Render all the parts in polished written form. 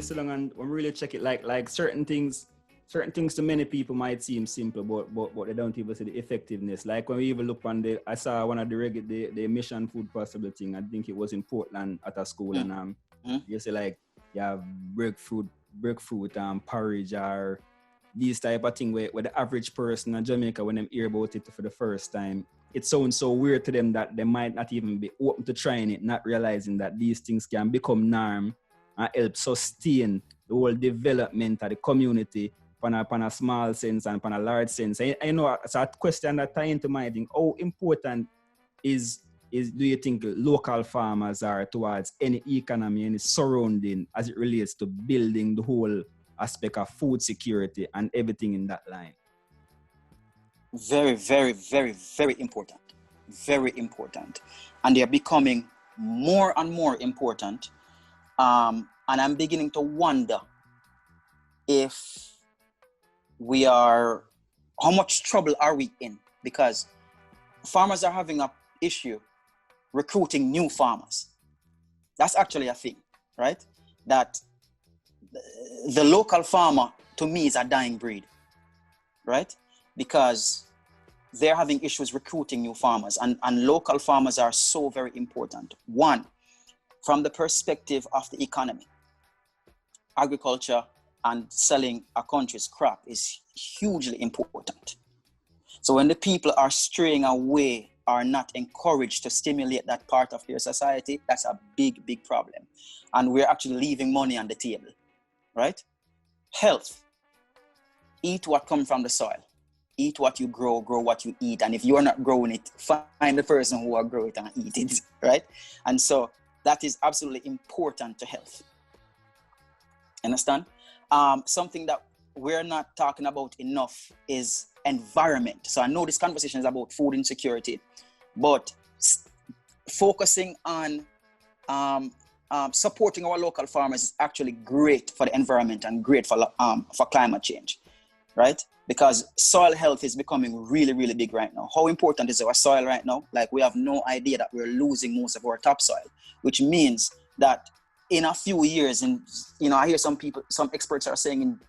sit down and when we really check it, like certain things to many people might seem simple, but they don't even see the effectiveness. Like when we even look on I saw one of the reggae, the mission food possible thing. I think it was in Portland at a school, and you say like you have breadfruit, porridge, or these type of thing where the average person in Jamaica, when they hear about it for the first time, it sounds so weird to them that they might not even be open to trying it, not realizing that these things can become norm and help sustain the whole development of the community on a small sense and on a large sense. I know it's a question that ties into my thing. How important is do you think local farmers are towards any economy, any surrounding as it relates to building the whole aspect of food security and everything in that line? Very, very, very, very important. Very important. And they're becoming more and more important. And I'm beginning to wonder if how much trouble are we in? Because farmers are having an issue recruiting new farmers. That's actually a thing, right? That the local farmer, to me, is a dying breed, right? Because they're having issues recruiting new farmers, and local farmers are so very important. One, from the perspective of the economy, agriculture and selling a country's crop is hugely important. So when the people are straying away, are not encouraged to stimulate that part of their society, that's a big, big problem. And we're actually leaving money on the table, right? Health. Eat what comes from the soil. Eat what you grow what you eat. And if you're not growing it, find the person who will grow it and eat it, right? And so that is absolutely important to health. Understand? Something that we're not talking about enough is environment. So I know this conversation is about food insecurity, but focusing on supporting our local farmers is actually great for the environment and great for climate change, right? Because soil health is becoming really, really big right now. How important is our soil right now? Like, we have no idea that we're losing most of our topsoil, which means that in a few years, and I hear some experts are saying in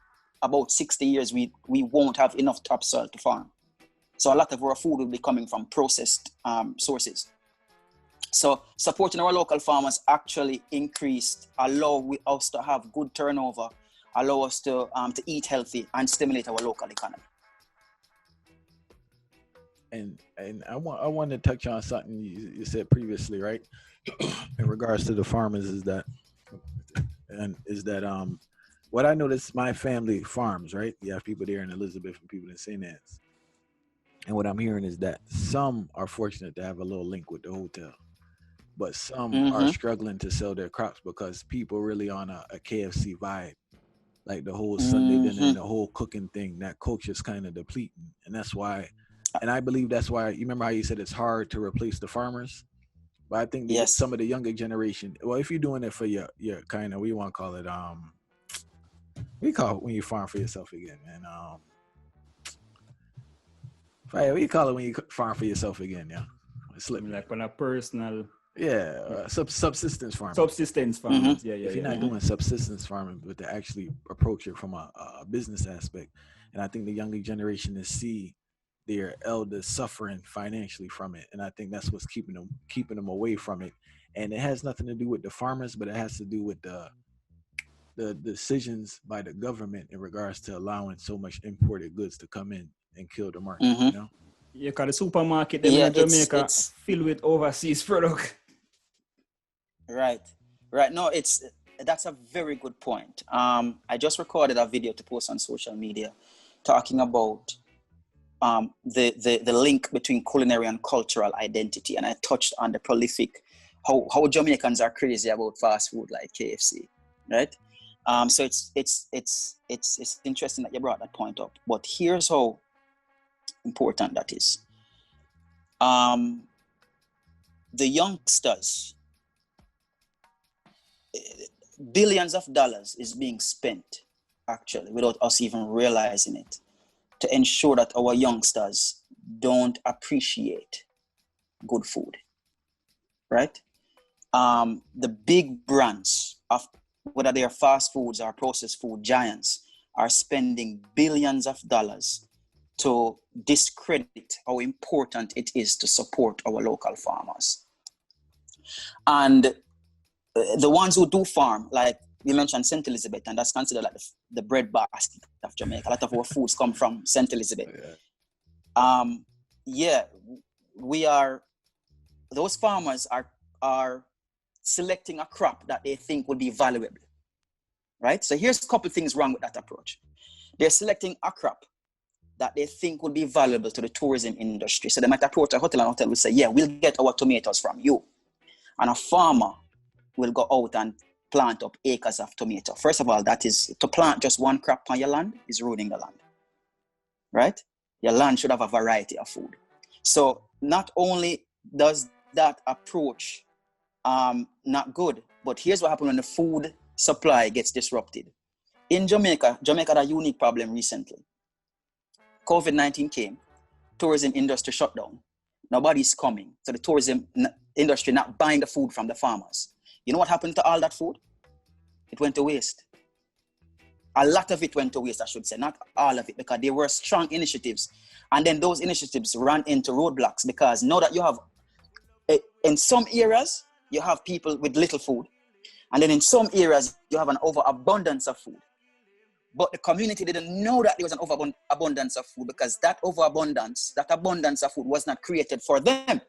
about 60 years, we won't have enough topsoil to farm. So a lot of our food will be coming from processed sources. So supporting our local farmers actually allow us to have good turnover, allow us to eat healthy and stimulate our local economy. And I want to touch on something you said previously, right? In regards to the farmers, is that what I noticed, my family farms, right? You have people there in Elizabeth and people in St. Anne's. And what I'm hearing is that some are fortunate to have a little link with the hotel, but some are struggling to sell their crops because people really on a KFC vibe, like the whole Sunday dinner and the whole cooking thing. That culture's kind of depleting, and that's why. And I believe that's why. You remember how you said it's hard to replace the farmers, but I think some of the younger generation. Well, if you're doing it for your kind of, we want to call it we call it when you farm for yourself again, man. What do you call it when you farm for yourself again? Yeah, it's like on a personal. Yeah, subsistence farming. Subsistence farming. Yeah. If you're not doing subsistence farming, but to actually approach it from a business aspect, and I think the younger generation is see their elders suffering financially from it, and I think that's what's keeping them away from it. And it has nothing to do with the farmers, but it has to do with the decisions by the government in regards to allowing so much imported goods to come in and kill the market. You know? Yeah, because the supermarket in Jamaica it's filled with overseas product. Right. No, that's a very good point. I just recorded a video to post on social media talking about the link between culinary and cultural identity, and I touched on the prolific how Jamaicans are crazy about fast food like KFC, right? So it's interesting that you brought that point up. But here's how important that is. The youngsters, billions of dollars is being spent actually without us even realizing it, to ensure that our youngsters don't appreciate good food, right? The big brands of whether they are fast foods or processed food giants, are spending billions of dollars to discredit how important it is to support our local farmers. And the ones who do farm, like we mentioned St. Elizabeth, and that's considered like the bread basket of Jamaica. A lot of our foods come from St. Elizabeth. Those farmers are selecting a crop that they think will be valuable, right? So here's a couple things wrong with that approach. They're selecting a crop that they think will be valuable to the tourism industry. So they might approach a hotel, and hotel will say, yeah, we'll get our tomatoes from you. And a farmer will go out and plant up acres of tomato. First of all, that is, to plant just one crop on your land is ruining the land, right? Your land should have a variety of food. So not only does that approach not good, but here's what happens when the food supply gets disrupted. In Jamaica had a unique problem recently. COVID-19 came, tourism industry shut down. Nobody's coming. So the tourism industry not buying the food from the farmers. You know what happened to all that food? It went to waste. A lot of it went to waste, I should say, not all of it, because there were strong initiatives. And then those initiatives ran into roadblocks, because now that you have, in some areas, you have people with little food. And then in some areas, you have an overabundance of food. But the community didn't know that there was an overabundance of food, because that abundance of food was not created for them.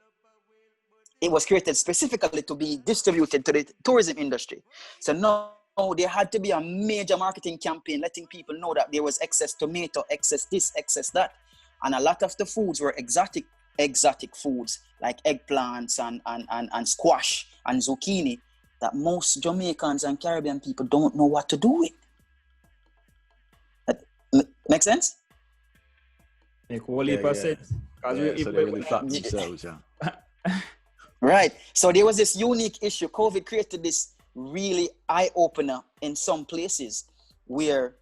It was created specifically to be distributed to the tourism industry. So now there had to be a major marketing campaign letting people know that there was excess tomato, excess this, excess that. And a lot of the foods were exotic foods like eggplants and squash and zucchini that most Jamaicans and Caribbean people don't know what to do with. Make sense? Make whole heap of sense. So they really thought themselves, Right. So there was this unique issue. COVID created this really eye-opener in some places where,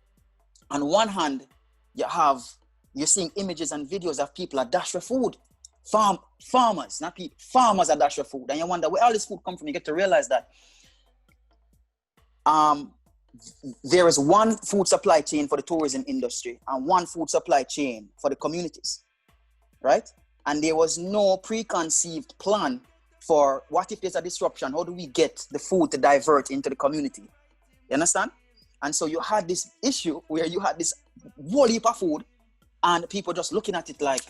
on one hand, you're seeing images and videos of people at dash for food. Farmers, not people. Farmers are dash for food. And you wonder where all this food come from. You get to realize that there is one food supply chain for the tourism industry and one food supply chain for the communities, right? And there was no preconceived plan for what if there's a disruption, how do we get the food to divert into the community? You understand? And so you had this issue where you had this whole heap of food and people just looking at it like,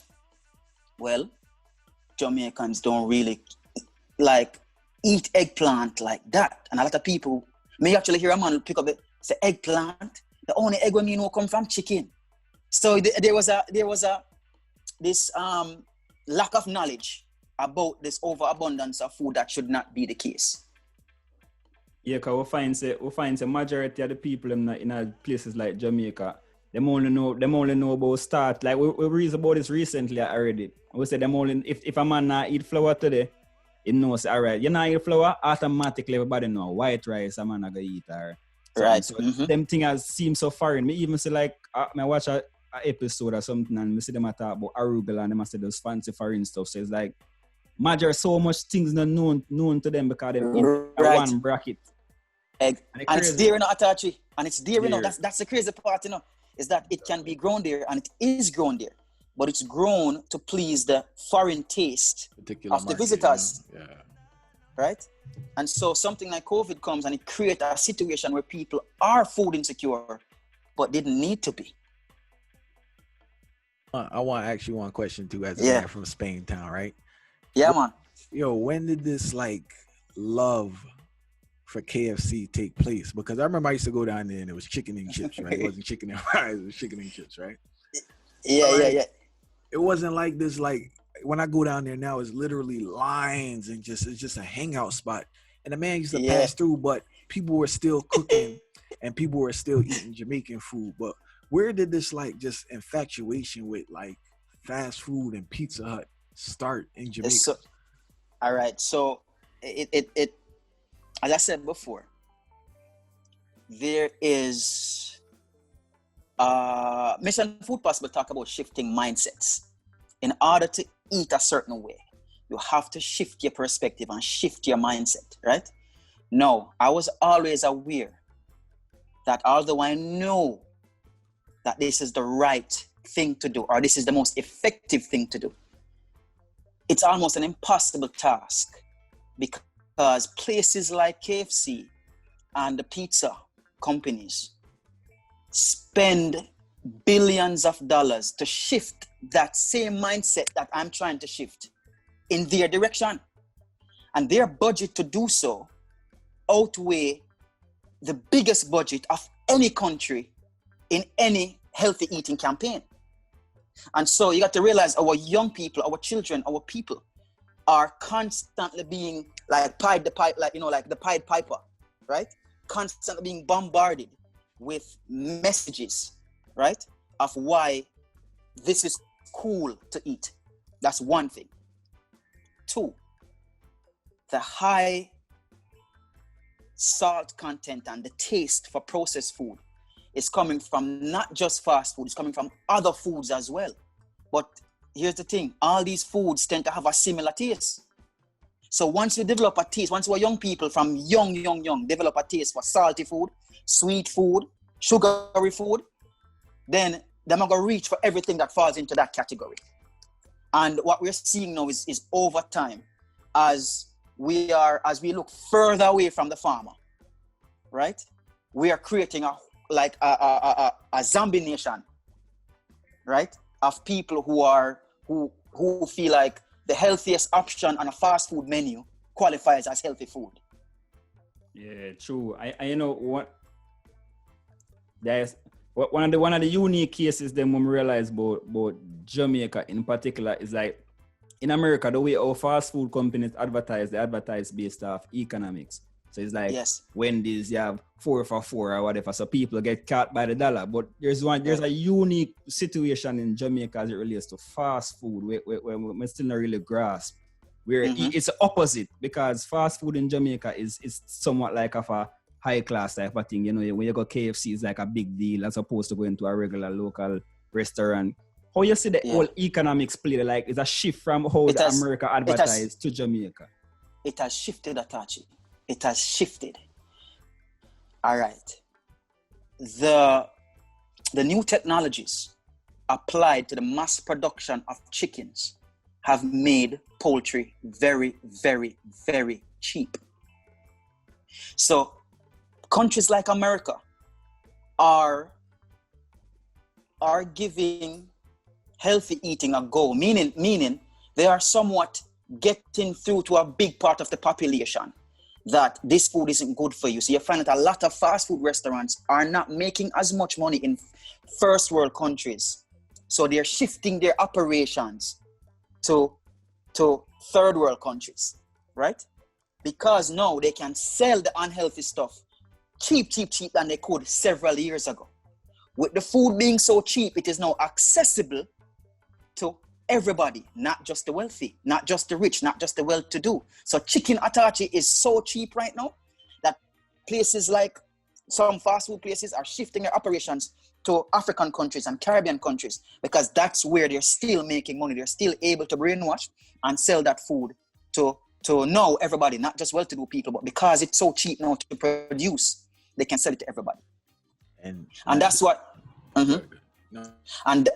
well, Jamaicans don't really like eat eggplant like that. And a lot of people may actually hear a man pick up say eggplant. The only egg when you know come from chicken. So there was this lack of knowledge about this overabundance of food that should not be the case. Yeah, because we find the majority of the people in places like Jamaica, them only know about start. Like we read about this recently already. We said them only if a man not eat flour today, he knows all right. You not eat flour, automatically everybody know white rice a man not gonna eat or right. So them things seem so foreign. Me even say like I watch a episode or something and we see them talk about arugula and them say those fancy foreign stuff. So it's like so much things not known to them because them in one bracket. And it's there, Atachi. And it's there, that's the crazy part, is that it can be grown there and it is grown there. But it's grown to please the foreign taste of the visitors. Yeah. Right? And so something like COVID comes and it creates a situation where people are food insecure, but didn't need to be. I want to ask you one question too, as a man from Spain town, right? Yeah, man. Yo, when did this love for KFC take place? Because I remember I used to go down there and it was chicken and chips, right? It wasn't chicken and fries, it was chicken and chips, right? Yeah. It wasn't like this, when I go down there now, it's literally lines and it's just a hangout spot. And the man used to pass through, but people were still cooking and people were still eating Jamaican food. But where did this just infatuation with fast food and Pizza Hut start in Jamaica? All right. So it as I said before, there is Mission Food Possible talk about shifting mindsets. In order to eat a certain way, you have to shift your perspective and shift your mindset, right? No, I was always aware that although I know that this is the right thing to do, or this is the most effective thing to do, it's almost an impossible task, because places like KFC and the pizza companies spend billions of dollars to shift that same mindset that I'm trying to shift in their direction. And their budget to do so outweigh the biggest budget of any country in any healthy eating campaign. And so you got to realize our young people, our children, our people are constantly being like Pied the Pied Piper, right? Constantly being bombarded with messages, right? Of why this is cool to eat. That's one thing. Two, the high salt content and the taste for processed food is coming from not just fast food, it's coming from other foods as well. But here's the thing, all these foods tend to have a similar taste. So once you develop a taste, once we're young people from young, develop a taste for salty food, sweet food, sugary food, then they're not gonna reach for everything that falls into that category. And what we're seeing now is over time, as we look further away from the farmer, right? We are creating a zombie nation, right? Of people who feel like the healthiest option on a fast food menu qualifies as healthy food. Yeah, true. I you know what? There's one of the unique cases then when we realize about Jamaica in particular is like in America, the way our fast food companies they advertise based off economics. So it's like Wendy's, you have 4 for $4 or whatever, so people get caught by the dollar. But there's a unique situation in Jamaica as it relates to fast food where we still not really grasp. Where it's the opposite, because fast food in Jamaica is somewhat like of a high class type of thing. You know, when you go KFC, it's like a big deal as opposed to going to a regular local restaurant. How you see the whole economics play, like it's a shift from how America advertised to Jamaica? It has shifted, Atachi. It has shifted. All right. The new technologies applied to the mass production of chickens have made poultry very, very, very cheap. So countries like America are giving healthy eating a go, meaning they are somewhat getting through to a big part of the population that this food isn't good for you. So you find that a lot of fast food restaurants are not making as much money in first world countries. So they're shifting their operations to third world countries, right? Because now they can sell the unhealthy stuff cheap than they could several years ago. With the food being so cheap, it is now accessible to everybody, not just the wealthy, not just the rich, not just the well-to-do. So chicken Atachi is so cheap right now that places like some fast food places are shifting their operations to African countries and Caribbean countries, because that's where they're still making money. They're still able to brainwash and sell that food to now everybody, not just well-to-do people, but because it's so cheap now to produce, they can sell it to everybody. And that's what, and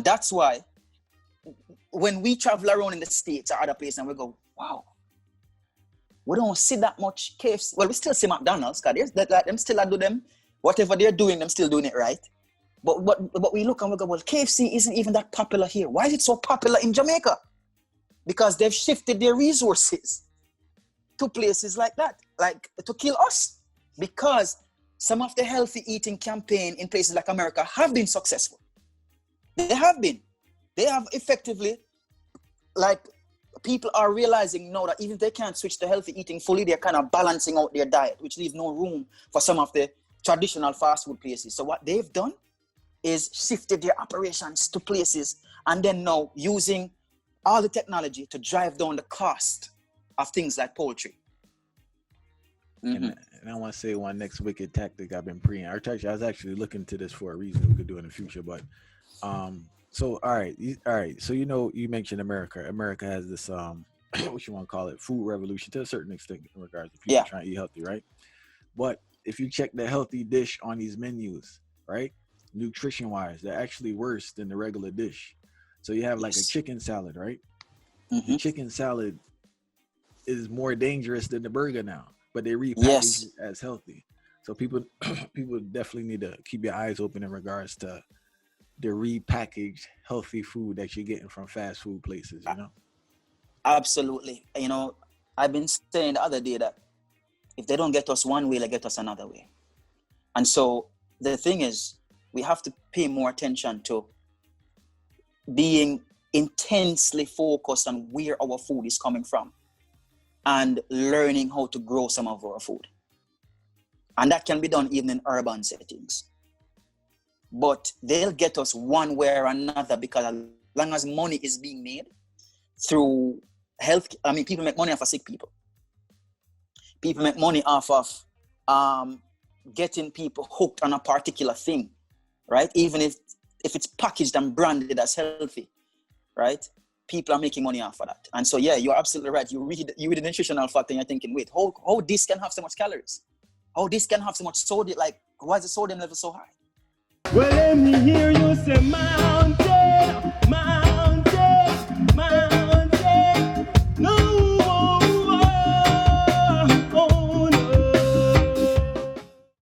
that's why when we travel around in the States or other places and we go, wow, we don't see that much KFC. Well, we still see McDonald's, because them still do them, whatever they're doing, them still doing it right. But we look and we go, well, KFC isn't even that popular here. Why is it so popular in Jamaica? Because they've shifted their resources to places like that, like to kill us. Because some of the healthy eating campaign in places like America have been successful. They have been. They have effectively, like, people are realizing now that even if they can't switch to healthy eating fully, they're kind of balancing out their diet, which leaves no room for some of the traditional fast food places. So what they've done is shifted their operations to places and then now using all the technology to drive down the cost of things like poultry. And I want to say one next wicked tactic I've been preying. I was actually looking to this for a reason we could do in the future, but so all right. So you mentioned America. America has this what you want to call it, food revolution to a certain extent in regards to people trying to eat healthy, right? But if you check the healthy dish on these menus, right? Nutrition wise, they're actually worse than the regular dish. So you have like a chicken salad, right? The chicken salad is more dangerous than the burger now, but they repackage it as healthy. So people definitely need to keep your eyes open in regards to the repackaged healthy food that you're getting from fast food places, you know? Absolutely. You know, I've been saying the other day that if they don't get us one way, they get us another way. And so the thing is, we have to pay more attention to being intensely focused on where our food is coming from and learning how to grow some of our food. And that can be done even in urban settings. But they'll get us one way or another, because as long as money is being made through health, I mean, people make money off of sick people. People make money off of getting people hooked on a particular thing, right? Even if it's packaged and branded as healthy, right? People are making money off of that. And so, yeah, you're absolutely right. You read the nutritional fact and you're thinking, wait, how this can have so much calories? How this can have so much sodium? Like, why is the sodium level so high? Well, let me hear you say